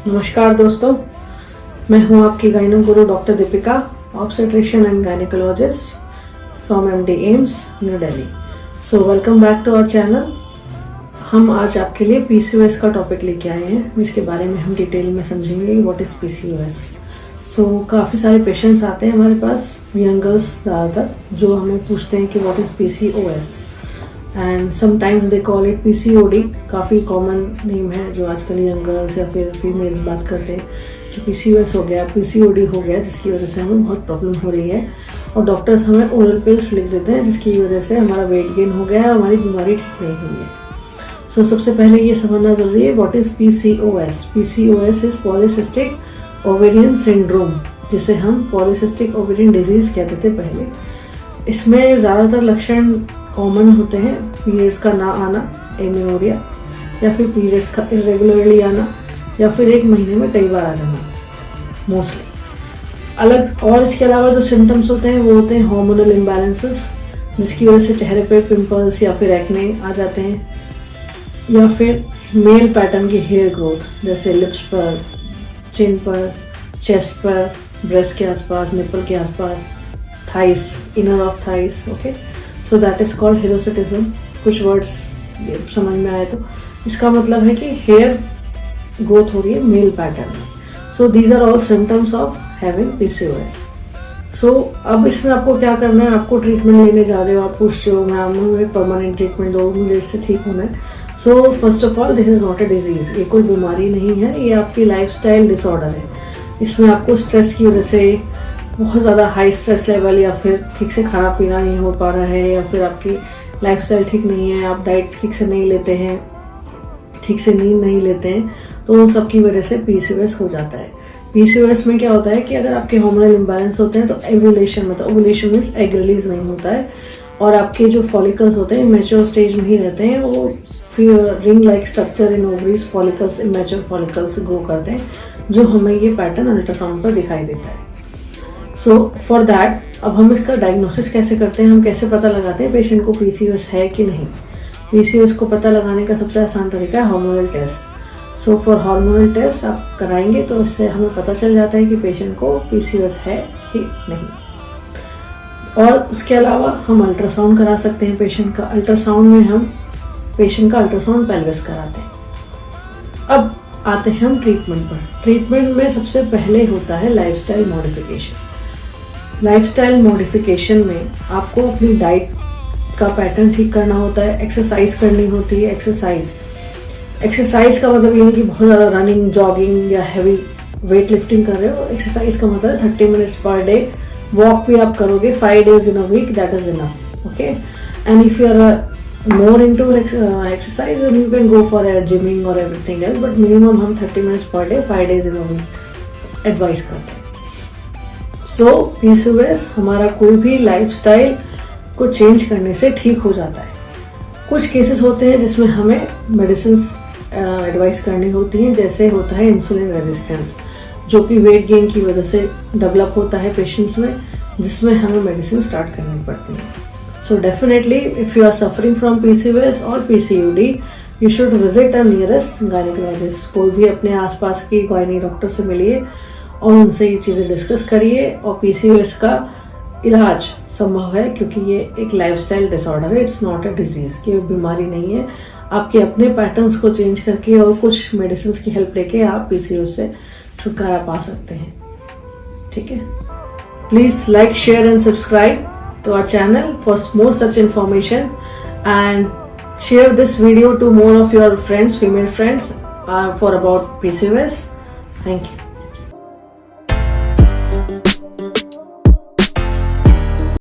नमस्कार दोस्तों, मैं हूं आपकी gyno Guru doctor Deepika, obstetrician and gynaecologist from MD AIIMS New Delhi. So welcome back to our channel. हम आज आपके लिए पीसीओएस का टॉपिक लेके आए हैं, जिसके बारे में हम डिटेल में समझेंगे व्हाट इज पीसीओएस। सो काफ़ी सारे पेशेंट्स आते हैं हमारे पास, यंग गर्ल्स ज़्यादातर, जो हमें पूछते हैं कि what is PCOS and sometimes they call it PCOD. काफ़ी कॉमन नेम है जो आजकल यंग गर्ल्स या फिर फीमेल्स बात करते हैं कि पीसीओएस हो गया, पीसीओडी हो गया, जिसकी वजह से हमें बहुत प्रॉब्लम हो रही है और डॉक्टर्स हमें ओरल पिल्स लिख देते हैं जिसकी वजह से हमारा वेट गेन हो गया है, हमारी बीमारी ठीक नहीं हुई है। सो सबसे पहले ये समझना ज़रूरी है what is PCOS. PCOS is polycystic ovarian syndrome, जिसे हम पॉलीसिस्टिक ओवेरियन डिजीज़ कहते थे पहले। इसमें ज़्यादातर लक्षण कॉमन होते हैं, पीरियड्स का ना आना, एमेनोरिया, या फिर पीरियड्स का इरेगुलरली आना, या फिर एक महीने में कई बार आ जाना मोस्टली। अलग और इसके अलावा जो सिम्टम्स होते हैं वो होते हैं हार्मोनल इम्बैलेंसेस, जिसकी वजह से चेहरे पे पिंपल्स या फिर एक्ने आ जाते हैं, या फिर मेल पैटर्न की हेयर ग्रोथ, जैसे लिप्स पर, चिन पर, चेस्ट पर, ब्रेस्ट के आसपास, निपल के आसपास, thighs, inner of thighs. Okay, so that is called hirsutism. कुछ वर्ड्स समझ में आए तो इसका मतलब है कि हेयर ग्रोथ हो रही है मेल पैटर्न में। So these are all symptoms of having PCOS. So अब इसमें आपको क्या करना है, आपको ट्रीटमेंट लेने जा रहे हो, आप पूछ रहे हो मैम मुझे परमानेंट ट्रीटमेंट दो, मुझे इससे ठीक होना है। So first of all this is not a disease, ये कोई बीमारी नहीं है, ये आपकी लाइफस्टाइल डिसऑर्डर है। इसमें आपको स्ट्रेस की वजह से बहुत ज़्यादा हाई स्ट्रेस लेवल, या फिर ठीक से खाना पीना नहीं हो पा रहा है, या फिर आपकी लाइफस्टाइल ठीक नहीं है, आप डाइट ठीक से नहीं लेते हैं, ठीक से नींद नहीं लेते हैं, तो उन सब की वजह से पीसीओएस हो जाता है। पीसीओएस में क्या होता है कि अगर आपके हार्मोनल इम्बैलेंस होते हैं तो एवुलेशन, मतलब ओवुलेशन मींस एग रिलीज नहीं होता है, और आपके जो फॉलिकल्स होते हैं मैच्योर स्टेज में ही रहते हैं, वो फिर ring like structure in ovaries, follicles, immature follicles grow करते हैं, जो हमें ये पैटर्न अल्ट्रासाउंड पर दिखाई देता है। सो फॉर दैट अब हम इसका डायग्नोसिस कैसे करते हैं, हम कैसे पता लगाते हैं पेशेंट को पीसीओएस है कि नहीं। पीसीओएस को पता लगाने का सबसे आसान तरीका है hormonal test. So for hormonal test आप कराएंगे तो इससे हमें पता चल जाता है कि पेशेंट को पीसीओएस है कि नहीं। और उसके अलावा हम अल्ट्रासाउंड करा सकते हैं पेशेंट का। अल्ट्रासाउंड में हम पेशेंट का अल्ट्रासाउंड पेल्विस कराते हैं। अब आते हैं हम ट्रीटमेंट पर। ट्रीटमेंट में सबसे पहले होता है लाइफस्टाइल मॉडिफिकेशन। लाइफस्टाइल मॉडिफिकेशन में आपको अपनी डाइट का पैटर्न ठीक करना होता है, एक्सरसाइज करनी होती है। एक्सरसाइज का मतलब ये नहीं कि बहुत ज़्यादा रनिंग, जॉगिंग या हैवी वेट लिफ्टिंग कर रहे हो। एक्सरसाइज का मतलब 30 मिनट्स पर डे वॉक भी आप करोगे 5 days in a week, that is enough. Okay, and if you are more into exercise and you can go for a gymming or everything else, but minimum हम 30 minutes per day 5 days in a week advice करते हैं। सो PCOS हमारा कोई भी lifestyle को change करने से ठीक हो जाता है। कुछ केसेस होते हैं जिसमें हमें मेडिसिन एडवाइस करनी होती हैं, जैसे होता है इंसुलिन रेजिस्टेंस, जो कि वेट गेन की वजह से डेवलप होता है पेशेंट्स में, जिसमें हमें मेडिसिन स्टार्ट करनी पड़ती है। So definitely, if you are suffering from PCOS or PCOD, you should visit a nearest gynecologist। कोई भी अपने आसपास की गायनी डॉक्टर से मिलिए और उनसे ये चीज़ें डिस्कस करिए। और PCOS का इलाज संभव है, क्योंकि ये एक लाइफस्टाइल डिसऑर्डर है, इट्स नॉट अ डिजीज, ये बीमारी नहीं है। आपके अपने पैटर्न्स को चेंज करके और कुछ मेडिसिन की हेल्प लेके आप PCOS से छुटकारा पा सकते हैं। ठीक है, please like, share and subscribe to our channel for more such information, and share this video to more of your friends, female friends, for about PCOS. Thank you.